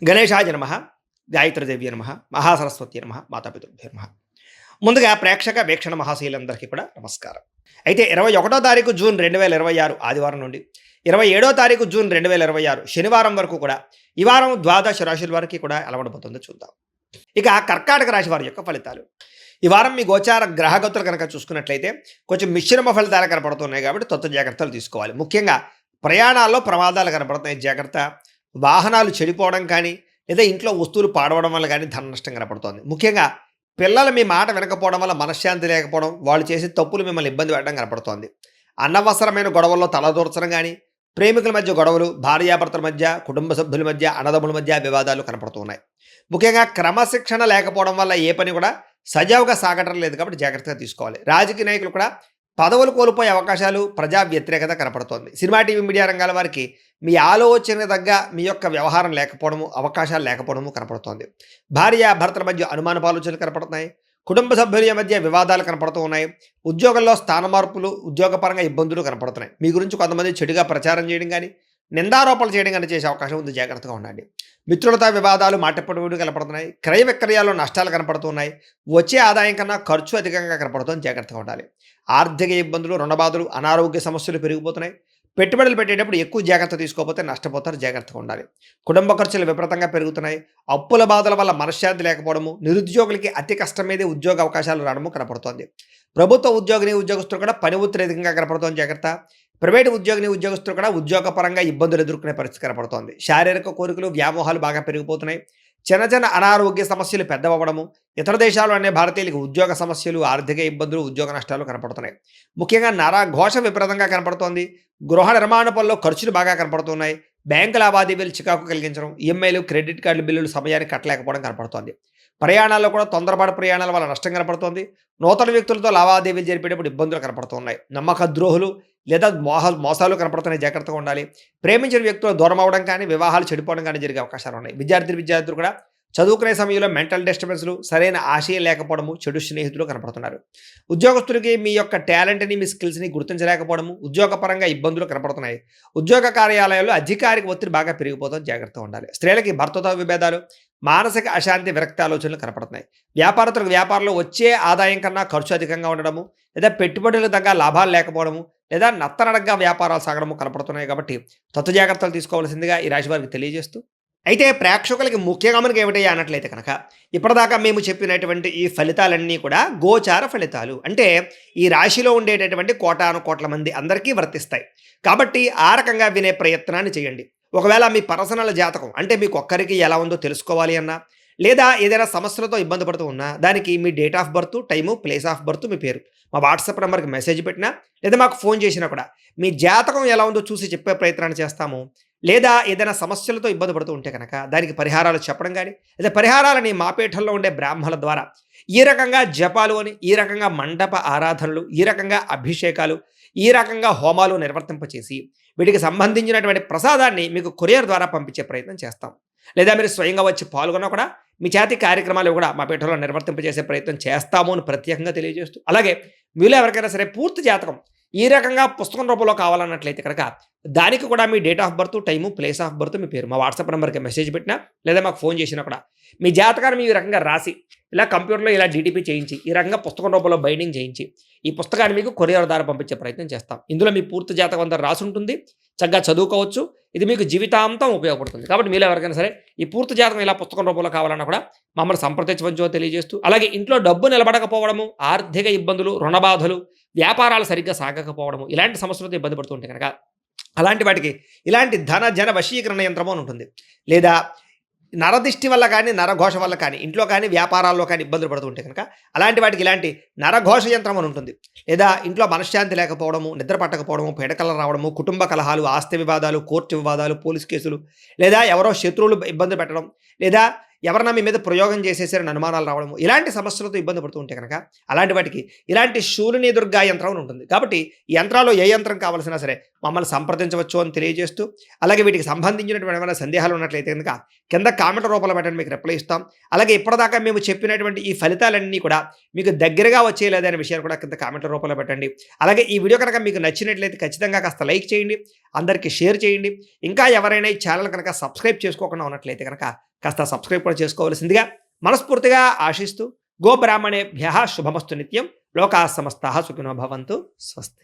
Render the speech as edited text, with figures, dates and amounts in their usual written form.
గణేశాయ నమః, గాయత్రీదేవ్యై నమః, మహాసరస్వతి నమః, మాతాపితృభ్యో నమః. ముందుగా ప్రేక్షక వీక్షణ మహాశీలందరికీ కూడా నమస్కారం. అయితే 21వ తారీఖు జూన్ 2026 ఆదివారం నుండి 27వ తారీఖు జూన్ 2026 శనివారం వరకు కూడా ఈ వారం ద్వాదశ రాశుల వారికి కూడా ఎలా ఉండబోతుందో చూద్దాం. ఇక కర్కాటక రాశి వారి యొక్క ఫలితాలు. ఈ వారం మీ గోచార గ్రహగతులు కనుక చూసుకున్నట్లయితే కొంచెం మిశ్రమ ఫలితాలు కనపడుతున్నాయి కాబట్టి తొత్త జాగ్రత్తలు తీసుకోవాలి. ముఖ్యంగా ప్రయాణాల్లో ప్రమాదాలు కనపడుతున్నాయి, జాగ్రత్త. వాహనాలు చెడిపోవడం కానీ లేదా ఇంట్లో వస్తువులు పాడవడం వల్ల కానీ ధన నష్టం కనపడుతోంది. ముఖ్యంగా పిల్లలు మీ మాట వినకపోవడం వల్ల మనశ్శాంతి లేకపోవడం, వాళ్ళు చేసే తప్పులు మిమ్మల్ని ఇబ్బంది పెట్టడం కనపడుతోంది. అనవసరమైన గొడవల్లో తలదూర్చడం కానీ, ప్రేమికుల మధ్య గొడవలు, భార్యాభర్తల మధ్య, కుటుంబ సభ్యుల మధ్య, అన్నదమ్ముల మధ్య వివాదాలు కనపడుతున్నాయి. ముఖ్యంగా క్రమశిక్షణ లేకపోవడం వల్ల ఏ పని కూడా సజావుగా సాగటం లేదు కాబట్టి జాగ్రత్తగా తీసుకోవాలి. రాజకీయ నాయకులు కూడా పదవులు కోల్పోయే అవకాశాలు, ప్రజా వ్యతిరేకత కనపడుతోంది. సినిమా, టీవీ, మీడియా రంగాల వారికి మీ ఆలోచన తగ్గ మీ యొక్క వ్యవహారం లేకపోవడము, అవకాశాలు లేకపోవడము కనపడుతోంది. భార్యాభర్తల మధ్య అనుమానపు ఆలోచనలు కనపడుతున్నాయి. కుటుంబ సభ్యుల మధ్య వివాదాలు కనపడుతూ ఉన్నాయి. ఉద్యోగంలో స్థాన మార్పులు, ఉద్యోగపరంగా ఇబ్బందులు కనపడుతున్నాయి. మీ గురించి కొంతమంది చెడుగా ప్రచారం చేయడం కానీ, నిందారోపణలు చేయడం కానీ చేసే అవకాశం ఉంది, జాగ్రత్తగా ఉండండి. మిత్రులతో వివాదాలు, మాటపడుగుడు కనపడుతున్నాయి. క్రయ విక్రయాల్లో నష్టాలు కనపడుతున్నాయి. వచ్చే ఆదాయం కన్నా ఖర్చు అధికంగా కనపడుతుంది, జాగ్రత్తగా ఉండాలి. ఆర్థిక ఇబ్బందులు, రుణబాధలు, అనారోగ్య సమస్యలు పెరిగిపోతున్నాయి. పెట్టుబడులు పెట్టేటప్పుడు ఎక్కువ జాగ్రత్త తీసుకోకపోతే నష్టపోతారు, జాగ్రత్తగా ఉండాలి. కుటుంబ ఖర్చులు విపరీతంగా పెరుగుతున్నాయి. అప్పుల బాధల వల్ల మనశ్శాంతి లేకపోవడము, నిరుద్యోగులకి అతి కష్టం మీదే ఉద్యోగ అవకాశాలు రావడము కనపడుతోంది. ప్రభుత్వ ఉద్యోగులు కూడా పని ఒత్తిడి అధికంగా కనపడుతోంది, జాగ్రత్త. ప్రైవేటు ఉద్యోగులు కూడా ఉద్యోగపరంగా ఇబ్బందులు ఎదుర్కొనే పరిస్థితి కనపడుతోంది. శారీరక కోరికలు, వ్యామోహాలు బాగా పెరిగిపోతున్నాయి. చిన్న చిన్న అనారోగ్య సమస్యలు పెద్దవడము, ఇతర దేశాలు అనే భారతీయులకు ఉద్యోగ సమస్యలు, ఆర్థిక ఇబ్బందులు, ఉద్యోగ నష్టాలు కనపడుతున్నాయి. ముఖ్యంగా నరఘోష విపరీతంగా కనపడుతోంది. గృహ నిర్మాణ పనుల్లో ఖర్చులు బాగా కనపడుతున్నాయి. బ్యాంకు లావాదేవీలు చికాకు కలిగించడం, ఈఎంఐలు, క్రెడిట్ కార్డుల బిల్లులు సమయానికి కట్టలేకపోవడం కనపడుతోంది. ప్రయాణాల్లో కూడా తొందరపాటు ప్రయాణాల వల్ల నష్టం కనపడుతోంది. నూతన వ్యక్తులతో లావాదేవీలు జరిపేటప్పుడు ఇబ్బందులు కనపడుతున్నాయి. నమ్మక ద్రోహులు లేదా మోసాలు కనపడుతున్నాయి, జాగ్రత్తగా ఉండాలి. ప్రేమించిన వ్యక్తులు దూరం అవడం కానీ, వివాహాలు చెడిపోవడం కానీ జరిగే అవకాశాలు ఉన్నాయి. విద్యార్థులు కూడా చదువుకునే సమయంలో మెంటల్ డిస్టర్బెన్స్లు, సరైన ఆశయం లేకపోవడము, చెడు స్నేహితులు కనపడుతున్నారు. ఉద్యోగస్తులకి మీ యొక్క టాలెంట్ని, మీ స్కిల్స్ని గుర్తించలేకపోవడము, ఉద్యోగపరంగా ఇబ్బందులు కనపడుతున్నాయి. ఉద్యోగ కార్యాలయాల్లో అధికారిక ఒత్తిడి బాగా పెరిగిపోతుంది, జాగ్రత్తగా ఉండాలి. స్త్రీలకి భర్తతో విభేదాలు, మానసిక అశాంతి, విరక్తి ఆలోచనలు కనపడుతున్నాయి. వ్యాపారస్తులకు వ్యాపారంలో వచ్చే ఆదాయం కన్నా ఖర్చు అధికంగా ఉండడము, లేదా పెట్టుబడులకు తగ్గ లాభాలు లేకపోవడము, లేదా నత్తనడగ్గా వ్యాపారాలు సాగడము కనపడుతున్నాయి. కాబట్టి తత్వ జాగ్రత్తలు తీసుకోవాల్సిందిగా ఈ రాశి వారికి తెలియజేస్తూ, అయితే ప్రేక్షకులకి ముఖ్యంగా మనకి ఏమిటయ్యా అన్నట్లయితే కనుక, ఇప్పటిదాకా మేము చెప్పినటువంటి ఈ ఫలితాలన్నీ కూడా గోచార ఫలితాలు. అంటే ఈ రాశిలో ఉండేటటువంటి కోటాను కోట్ల మంది అందరికీ వర్తిస్తాయి. కాబట్టి ఆ రకంగా వినే ప్రయత్నాన్ని చేయండి. ఒకవేళ మీ పర్సనల్ జాతకం అంటే మీకు ఒక్కరికి ఎలా ఉందో తెలుసుకోవాలి అన్నా, లేదా ఏదైనా సమస్యలతో ఇబ్బంది పడుతూ ఉన్నా, దానికి మీ date of birth, time, place of birth, మీ పేరు మా వాట్సాప్ నెంబర్కి మెసేజ్ పెట్టినా, లేదా మాకు ఫోన్ చేసినా కూడా మీ జాతకం ఎలా ఉందో చూసి చెప్పే ప్రయత్నాన్ని చేస్తాము. లేదా ఏదైనా సమస్యలతో ఇబ్బంది పడుతూ ఉంటే కనుక దానికి పరిహారాలు చెప్పడం కానీ, లేదా పరిహారాలని మా పీఠంలో ఉండే బ్రాహ్మణుల ద్వారా ఈ రకంగా జపాలు అని, ఈ రకంగా మండప ఆరాధనలు, ఈ రకంగా అభిషేకాలు, ఈ రకంగా హోమాలు నిర్వర్తింపచేసి వీటికి సంబంధించినటువంటి ప్రసాదాన్ని మీకు కొరియర్ ద్వారా పంపించే ప్రయత్నం చేస్తాం. లేదా మీరు స్వయంగా వచ్చి పాల్గొన్నా కూడా మీ చేతి కార్యక్రమాలు కూడా మా పీఠంలో నిర్వర్తింపజేసే ప్రయత్నం చేస్తాము అని ప్రత్యేకంగా తెలియజేస్తూ, అలాగే మీలో ఎవరికైనా సరే పూర్తి జాతకం ఈ రకంగా పుస్తకం రూపంలో కావాలన్నట్లయితే కనుక దానికి కూడా మీ date of birth, time, place of birth, మీ పేరు మా వాట్సాప్ నెంబర్కి మెసేజ్ పెట్టినా, లేదా మాకు ఫోన్ చేసినా కూడా మీ జాతకాన్ని ఈ రకంగా రాసి ఇలా కంప్యూటర్లో ఇలా డీటీపీ చేయించి ఈ రకంగా పుస్తకం రూపంలో బైండింగ్ చేయించి ఈ పుస్తకాన్ని మీకు కొరియర్ ద్వారా పంపించే ప్రయత్నం చేస్తాం. ఇందులో మీ పూర్తి జాతకం అంతా రాసి ఉంటుంది, చక్కగా చదువుకోవచ్చు. ఇది మీకు జీవితాంతం ఉపయోగపడుతుంది. కాబట్టి మీరు ఎవరికైనా సరే ఈ పూర్తి జాతకం ఇలా పుస్తకం రూపంలో కావాలన్నా కూడా మమ్మల్ని సంప్రదించవచ్చో తెలియజేస్తూ, అలాగే ఇంట్లో డబ్బు నిలబడకపోవడము, ఆర్థిక ఇబ్బందులు, రుణబాధలు, వ్యాపారాలు సరిగ్గా సాగకపోవడము, ఇలాంటి సమస్యలతో ఇబ్బంది పడుతుంటే కనుక అలాంటి వాటికి ఇలాంటి ధన జన వశీకరణ యంత్రము అని ఉంటుంది. లేదా నరదిష్టి వల్ల కానీ, నరఘోష వల్ల కానీ, ఇంట్లో కానీ వ్యాపారాల్లో కానీ ఇబ్బందులు పడుతుంటే కనుక అలాంటి వాటికి ఇలాంటి నరఘోష యంత్రం అని ఉంటుంది. లేదా ఇంట్లో మనశ్శాంతి లేకపోవడము, నిద్ర పట్టకపోవడము, పీడకలు రావడము, కుటుంబ కలహాలు, ఆస్తి వివాదాలు, కోర్టు వివాదాలు, పోలీస్ కేసులు, లేదా ఎవరో శత్రువులు ఇబ్బంది పెట్టడం, లేదా ఎవరన్నా మీ మీద ప్రయోగం చేసేసారని అనుమానాలు రావడము, ఇలాంటి సమస్యలతో ఇబ్బంది పడుతూ ఉంటే కనుక అలాంటి వాటికి ఇలాంటి శూలిని దుర్గా యంత్రం అని ఉంటుంది. కాబట్టి ఈ యంత్రాల్లో ఏ యంత్రం కావాల్సినా సరే మమ్మల్ని సంప్రదించవచ్చు అని తెలియజేస్తూ, అలాగే వీటికి సంబంధించినటువంటి ఏమైనా సందేహాలు ఉన్నట్లయితే కనుక కింద కామెంట్ రూపంలో పెట్టండి, మీకు రిప్లై ఇస్తాం. అలాగే ఇప్పటిదాకా మేము చెప్పినటువంటి ఈ ఫలితాలన్నీ కూడా మీకు దగ్గరగా వచ్చేయలేదా అనే విషయాన్ని కూడా కింద కామెంట్ల రూపంలో పెట్టండి. అలాగే ఈ వీడియో కనుక మీకు నచ్చినట్లయితే ఖచ్చితంగా కాస్త లైక్ చేయండి, అందరికీ షేర్ చేయండి. ఇంకా ఎవరైనా ఈ ఛానల్ కనుక సబ్స్క్రైబ్ చేసుకోకుండా ఉన్నట్లయితే కనుక కాస్త సబ్స్క్రైబ్ కూడా చేసుకోవాల్సిందిగా మనస్ఫూర్తిగా ఆశిస్తూ, గోబ్రాహ్మణేభ్యః శుభమస్తు నిత్యం. లోకాः సమస్తాः సుఖినో భవంతు. స్వస్తి.